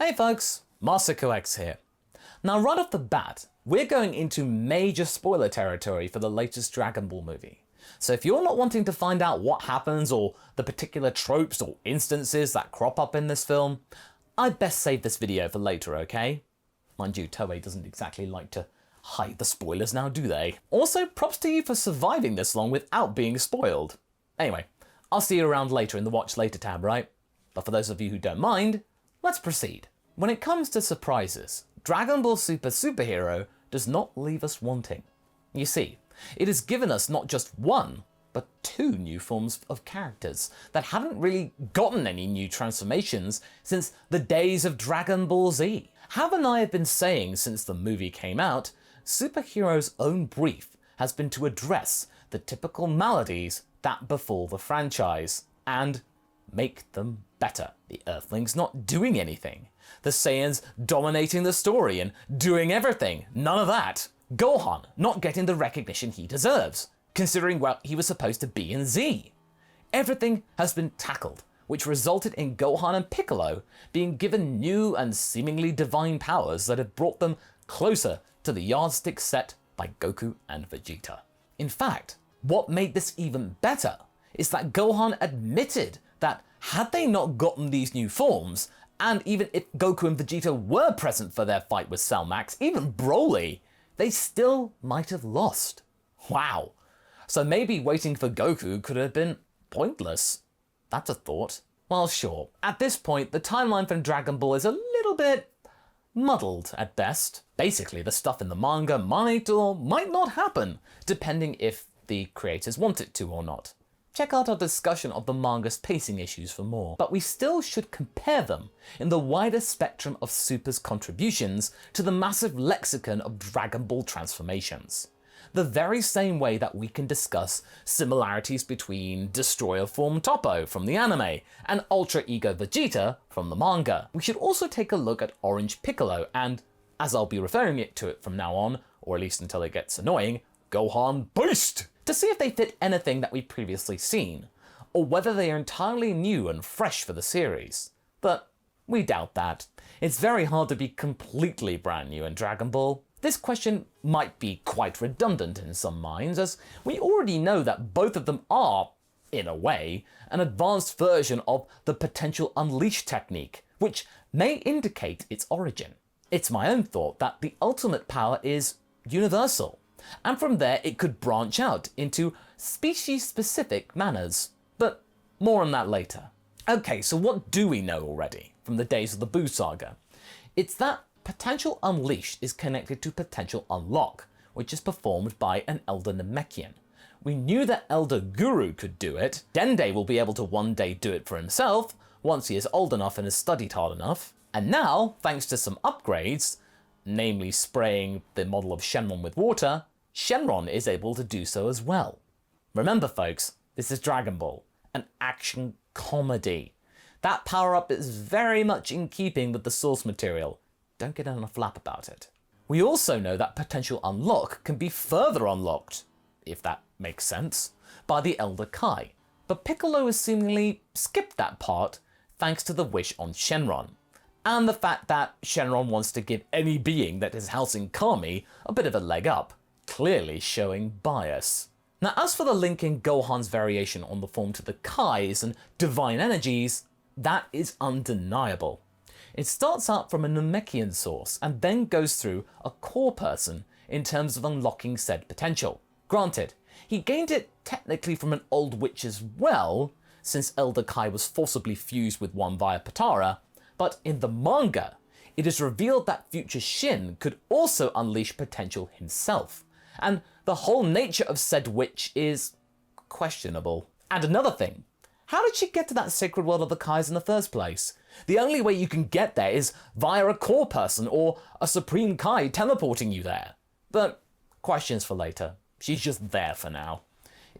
Hey folks, MasterCoX here. Now right off the bat, we're going into major spoiler territory for the latest Dragon Ball movie. So if you're not wanting to find out what happens or the particular tropes or instances that crop up in this film, I'd best save this video for later, okay? Mind you, Toei doesn't exactly like to hide the spoilers now, do they? Also, props to you for surviving this long without being spoiled. Anyway, I'll see you around later in the Watch Later tab, right? But for those of you who don't mind, let's proceed. When it comes to surprises, Dragon Ball Super Superhero does not leave us wanting. You see, it has given us not just one, but two new forms of characters that haven't really gotten any new transformations since the days of Dragon Ball Z. Haven't I been saying since the movie came out, Superhero's own brief has been to address the typical maladies that befall the franchise and make them better. The Earthlings not doing anything. The Saiyans dominating the story and doing everything. None of that. Gohan not getting the recognition he deserves, considering what he was supposed to be in Z. Everything has been tackled, which resulted in Gohan and Piccolo being given new and seemingly divine powers that have brought them closer to the yardstick set by Goku and Vegeta. In fact, what made this even better is that Gohan admitted that had they not gotten these new forms, and even if Goku and Vegeta were present for their fight with Cell Max, even Broly, they still might have lost. Wow. So maybe waiting for Goku could have been pointless. That's a thought. Well, sure. At this point, the timeline from Dragon Ball is a little bit muddled at best. Basically, the stuff in the manga might or might not happen, depending if the creators want it to or not. Check out our discussion of the manga's pacing issues for more, but we still should compare them in the wider spectrum of Super's contributions to the massive lexicon of Dragon Ball transformations. The very same way that we can discuss similarities between Destroyer Form Toppo from the anime and Ultra Ego Vegeta from the manga. We should also take a look at Orange Piccolo and, as I'll be referring to it from now on, or at least until it gets annoying, Gohan Beast, to see if they fit anything that we've previously seen, or whether they are entirely new and fresh for the series. But we doubt that. It's very hard to be completely brand new in Dragon Ball. This question might be quite redundant in some minds, as we already know that both of them are, in a way, an advanced version of the potential unleash technique, which may indicate its origin. It's my own thought that the ultimate power is universal, and from there it could branch out into species-specific manners. But more on that later. Okay, so what do we know already from the days of the Buu saga? It's that potential unleash is connected to potential unlock, which is performed by an Elder Namekian. We knew that Elder Guru could do it. Dende will be able to one day do it for himself, once he is old enough and has studied hard enough. And now, thanks to some upgrades, namely spraying the model of Shenron with water, Shenron is able to do so as well. Remember folks, this is Dragon Ball, an action comedy. That power-up is very much in keeping with the source material. Don't get on a flap about it. We also know that potential unlock can be further unlocked, if that makes sense, by the Elder Kai. But Piccolo has seemingly skipped that part thanks to the wish on Shenron, and the fact that Shenron wants to give any being that is housing Kami a bit of a leg up, clearly showing bias. Now as for the link in Gohan's variation on the form to the Kais and divine energies, that is undeniable. It starts out from a Namekian source and then goes through a core person in terms of unlocking said potential. Granted, he gained it technically from an old witch as well, since Elder Kai was forcibly fused with one via Potara, but in the manga, it is revealed that future Shin could also unleash potential himself, and the whole nature of said witch is questionable. And another thing, how did she get to that sacred world of the Kais in the first place? The only way you can get there is via a core person or a Supreme Kai teleporting you there. But questions for later. She's just there for now.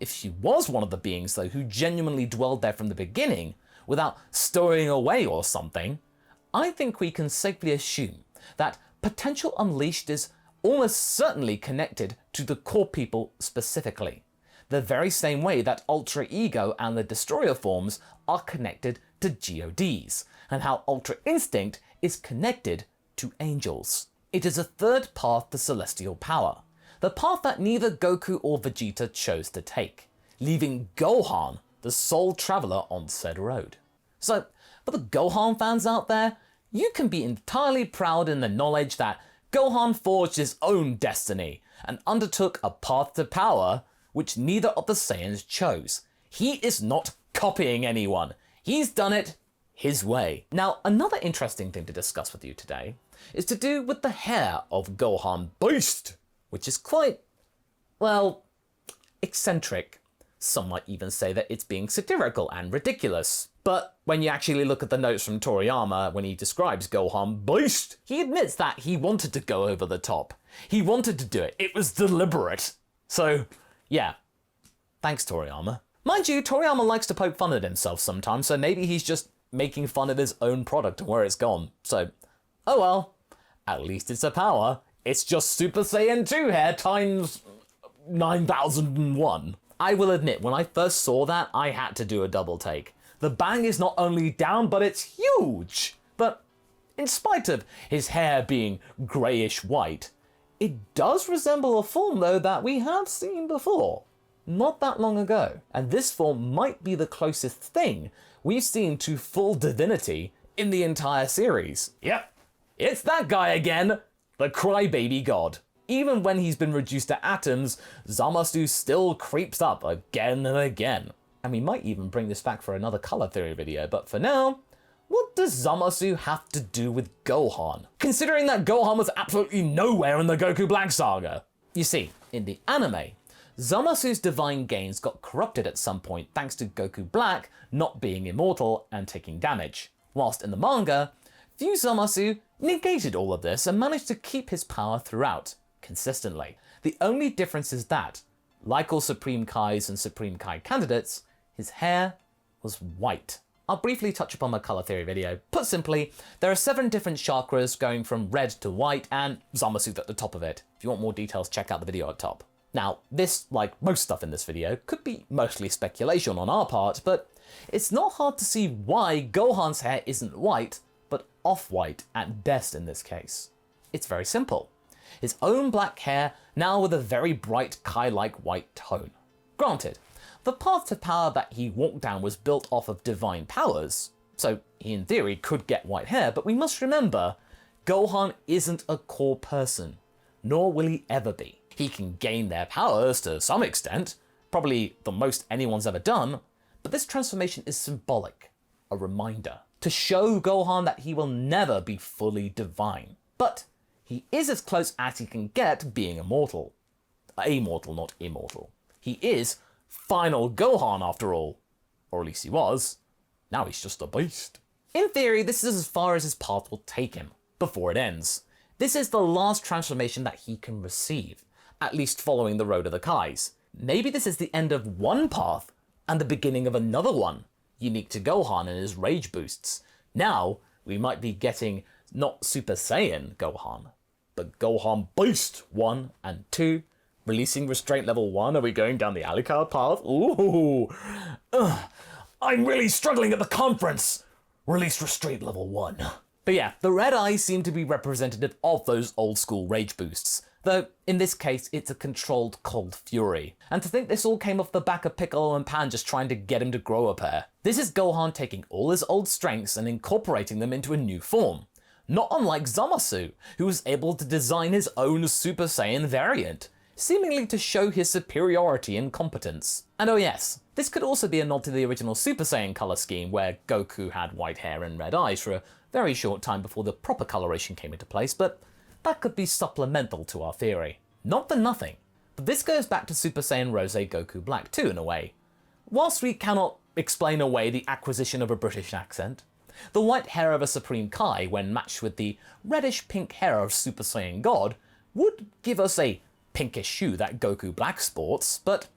If she was one of the beings though who genuinely dwelled there from the beginning, without stowing away or something, I think we can safely assume that potential unleashed is almost certainly connected to the core people specifically. the very same way that Ultra Ego and the Destroyer forms are connected to GODs, and how Ultra Instinct is connected to angels. It is a third path to celestial power, the path that neither Goku or Vegeta chose to take, leaving Gohan the sole traveller on said road. So, for the Gohan fans out there, you can be entirely proud in the knowledge that Gohan forged his own destiny and undertook a path to power which neither of the Saiyans chose. He is not copying anyone. He's done it his way. Now, another interesting thing to discuss with you today is to do with the hair of Gohan Beast, which is quite, well, eccentric. Some might even say that it's being satirical and ridiculous. But when you actually look at the notes from Toriyama when he describes Gohan Beast, he admits that he wanted to go over the top. He wanted to do it. It was deliberate. So, yeah. Thanks, Toriyama. Mind you, Toriyama likes to poke fun at himself sometimes, so maybe he's just making fun of his own product and where it's gone. So, oh well. At least it's a power. It's just Super Saiyan 2 hair times 9001. I will admit, when I first saw that, I had to do a double take. The bang is not only down, but it's huge. But in spite of his hair being greyish white, it does resemble a form though that we have seen before, not that long ago. And this form might be the closest thing we've seen to full divinity in the entire series. Yep, it's that guy again, the crybaby god. Even when he's been reduced to atoms, Zamasu still creeps up again and again. And we might even bring this back for another color theory video, but for now, what does Zamasu have to do with Gohan? Considering that Gohan was absolutely nowhere in the Goku Black saga. You see, in the anime, Zamasu's divine gains got corrupted at some point thanks to Goku Black not being immortal and taking damage. Whilst in the manga, Fuse Zamasu negated all of this and managed to keep his power throughout, consistently. The only difference is that, like all Supreme Kais and Supreme Kai candidates, his hair was white. I'll briefly touch upon my color theory video. Put simply, there are 7 different chakras going from red to white and Zamasu at the top of it. If you want more details, check out the video at top. Now, this, like most stuff in this video, could be mostly speculation on our part, but it's not hard to see why Gohan's hair isn't white, but off-white at best in this case. It's very simple. His own black hair, now with a very bright Kai-like white tone. Granted, the path to power that he walked down was built off of divine powers, so he in theory could get white hair, but we must remember, Gohan isn't a core person, nor will he ever be. He can gain their powers to some extent, probably the most anyone's ever done, but this transformation is symbolic, a reminder, to show Gohan that he will never be fully divine. But he is as close as he can get being immortal. Amortal, not immortal. He is Final Gohan after all. Or at least he was. Now he's just a beast. In theory, this is as far as his path will take him, before it ends. This is the last transformation that he can receive, at least following the Road of the Kais. Maybe this is the end of one path, and the beginning of another one, unique to Gohan and his rage boosts. Now, we might be getting not Super Saiyan Gohan, but Gohan Beast 1 and 2, releasing Restraint Level 1. Are we going down the Alucard path? Ooh! I'm really struggling at the conference! Release Restraint Level 1. But yeah, the red eyes seem to be representative of those old school rage boosts, though in this case it's a controlled cold fury. And to think this all came off the back of Piccolo and Pan just trying to get him to grow a pair. This is Gohan taking all his old strengths and incorporating them into a new form. Not unlike Zamasu, who was able to design his own Super Saiyan variant, seemingly to show his superiority and competence. And oh yes, this could also be a nod to the original Super Saiyan colour scheme where Goku had white hair and red eyes for a very short time before the proper coloration came into place, but that could be supplemental to our theory. Not for nothing, but this goes back to Super Saiyan Rose Goku Black 2 in a way. Whilst we cannot explain away the acquisition of a British accent, the white hair of a Supreme Kai when matched with the reddish-pink hair of Super Saiyan God would give us a pinkish hue that Goku Black sports, but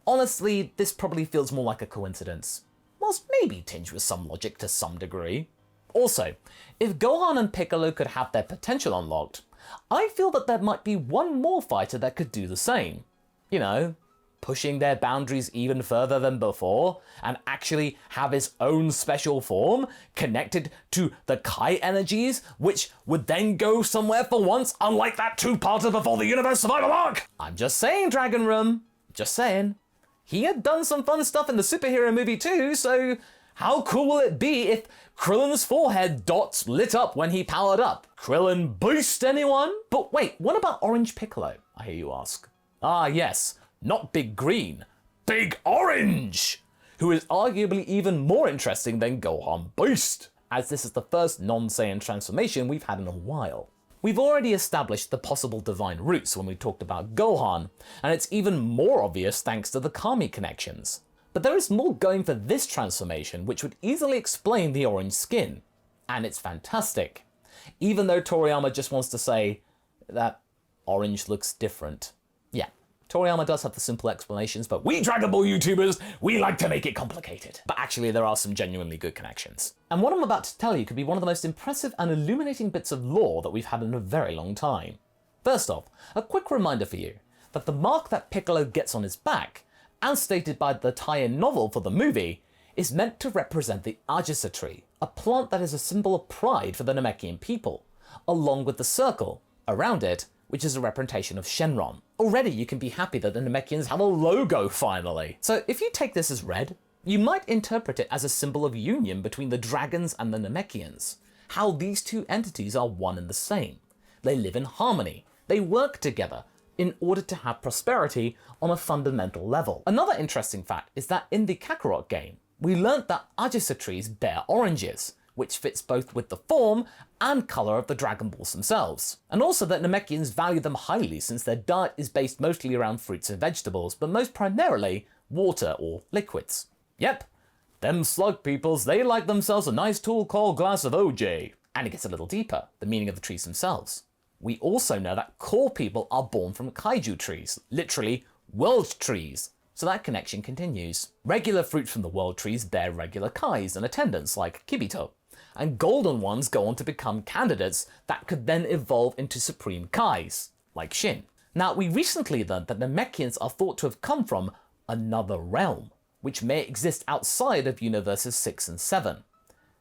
honestly, this probably feels more like a coincidence, whilst maybe tinged with some logic to some degree. Also, if Gohan and Piccolo could have their potential unlocked, I feel that there might be one more fighter that could do the same. You know, pushing their boundaries even further than before, and actually have its own special form connected to the Kai energies, which would then go somewhere for once, unlike that two-parter before the universe survival arc? I'm just saying, Dragon Room. Just saying. He had done some fun stuff in the superhero movie too, so how cool will it be if Krillin's forehead dots lit up when he powered up? Krillin boost, anyone? But wait, what about Orange Piccolo, I hear you ask? Ah yes, not Big Green, Big Orange, who is arguably even more interesting than Gohan Boost, as this is the first non-Saiyan transformation we've had in a while. We've already established the possible divine roots when we talked about Gohan, and it's even more obvious thanks to the Kami connections. But there is more going for this transformation which would easily explain the orange skin, and it's fantastic. Even though Toriyama just wants to say that orange looks different. Yeah, Toriyama does have the simple explanations, but we Dragon Ball YouTubers, we like to make it complicated. But actually there are some genuinely good connections. And what I'm about to tell you could be one of the most impressive and illuminating bits of lore that we've had in a very long time. First off, a quick reminder for you that the mark that Piccolo gets on his back, as stated by the tie-in novel for the movie, is meant to represent the Ajisa tree, a plant that is a symbol of pride for the Namekian people, along with the circle around it, which is a representation of Shenron. Already you can be happy that the Namekians have a logo finally. So if you take this as read, you might interpret it as a symbol of union between the dragons and the Namekians, how these two entities are one and the same. They live in harmony, they work together in order to have prosperity on a fundamental level. Another interesting fact is that in the Kakarot game, we learnt that Ajisa trees bear oranges, which fits both with the form and colour of the Dragon Balls themselves. And also that Namekians value them highly since their diet is based mostly around fruits and vegetables, but most primarily water or liquids. Yep, them slug peoples, they like themselves a nice tall cold glass of OJ. And it gets a little deeper, the meaning of the trees themselves. We also know that core people are born from kaiju trees, literally world trees. So that connection continues. Regular fruits from the world trees bear regular kais and attendants like Kibito, and golden ones go on to become candidates that could then evolve into supreme kais, like Shin. Now, we recently learned that Namekians are thought to have come from another realm, which may exist outside of universes 6 and 7.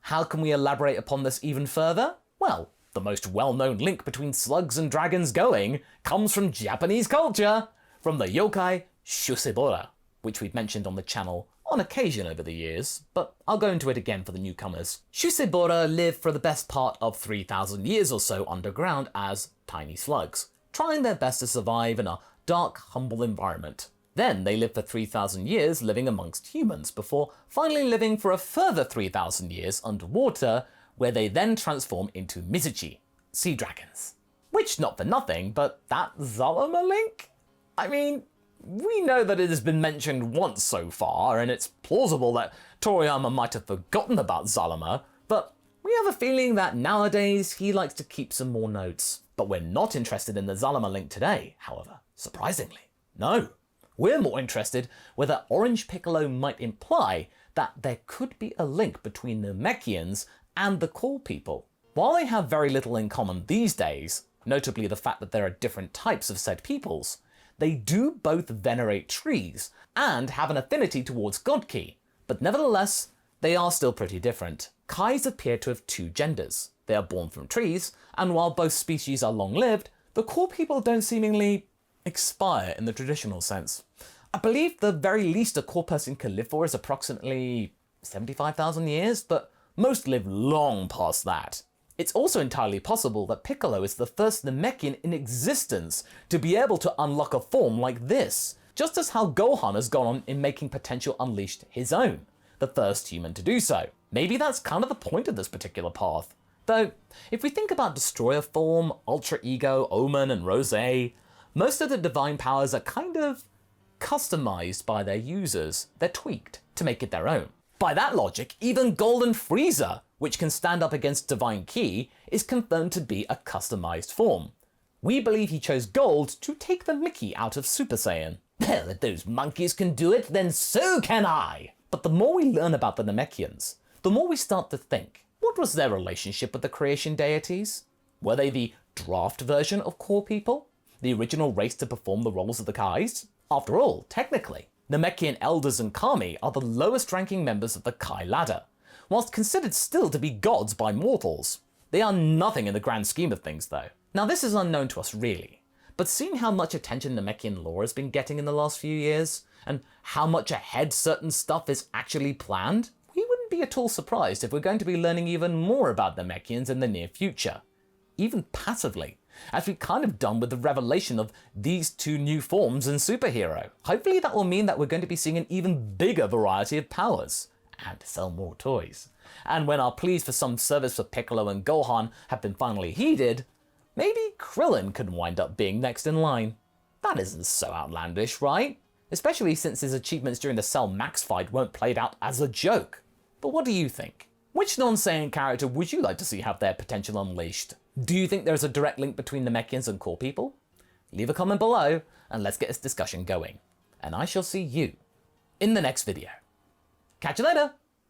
How can we elaborate upon this even further? Well, the most well-known link between slugs and dragons going comes from Japanese culture, from the yokai Shusebora, which we've mentioned on the channel on occasion over the years, but I'll go into it again for the newcomers. Shusebora live for the best part of 3,000 years or so underground as tiny slugs, trying their best to survive in a dark, humble environment. Then they live for 3,000 years living amongst humans, before finally living for a further 3,000 years underwater, where they then transform into Mizuchi, sea dragons. Which, not for nothing, but that Zalama link? I mean, we know that it has been mentioned once so far, and it's plausible that Toriyama might have forgotten about Zalama, but we have a feeling that nowadays he likes to keep some more notes. But we're not interested in the Zalama link today, however, surprisingly. No, we're more interested whether Orange Piccolo might imply that there could be a link between the Namekians and the Core people. While they have very little in common these days, notably the fact that there are different types of said peoples, they do both venerate trees and have an affinity towards God-Ki, but nevertheless, they are still pretty different. Kais appear to have two genders. They are born from trees, and while both species are long-lived, the Core people don't seemingly expire in the traditional sense. I believe the very least a Core person can live for is approximately 75,000 years, but most live long past that. It's also entirely possible that Piccolo is the first Namekian in existence to be able to unlock a form like this, just as how Gohan has gone on in making Potential Unleashed his own, the first human to do so. Maybe that's kind of the point of this particular path. Though, if we think about Destroyer Form, Ultra Ego, Omen, and Rose, most of the divine powers are kind of customized by their users. They're tweaked to make it their own. By that logic, even Golden Frieza, which can stand up against Divine Ki, is confirmed to be a customized form. We believe he chose Gold to take the mickey out of Super Saiyan. Well, if those monkeys can do it, then so can I! But the more we learn about the Namekians, the more we start to think, what was their relationship with the creation deities? Were they the draft version of Core people? The original race to perform the roles of the Kais? After all, technically, Namekian elders and kami are the lowest ranking members of the Kai ladder, whilst considered still to be gods by mortals. They are nothing in the grand scheme of things though. Now this is unknown to us really, but seeing how much attention Namekian lore has been getting in the last few years, and how much ahead certain stuff is actually planned, we wouldn't be at all surprised if we're going to be learning even more about Namekians in the near future. Even passively, as we've kind of done with the revelation of these two new forms in Superhero. Hopefully that will mean that we're going to be seeing an even bigger variety of powers, and sell more toys. And when our pleas for some service for Piccolo and Gohan have been finally heeded, maybe Krillin could wind up being next in line. That isn't so outlandish, right? Especially since his achievements during the Cell Max fight weren't played out as a joke. But what do you think? Which non-Saiyan character would you like to see have their potential unleashed? Do you think there's a direct link between Namekians and core people? Leave a comment below and let's get this discussion going. And I shall see you in the next video. Catch you later!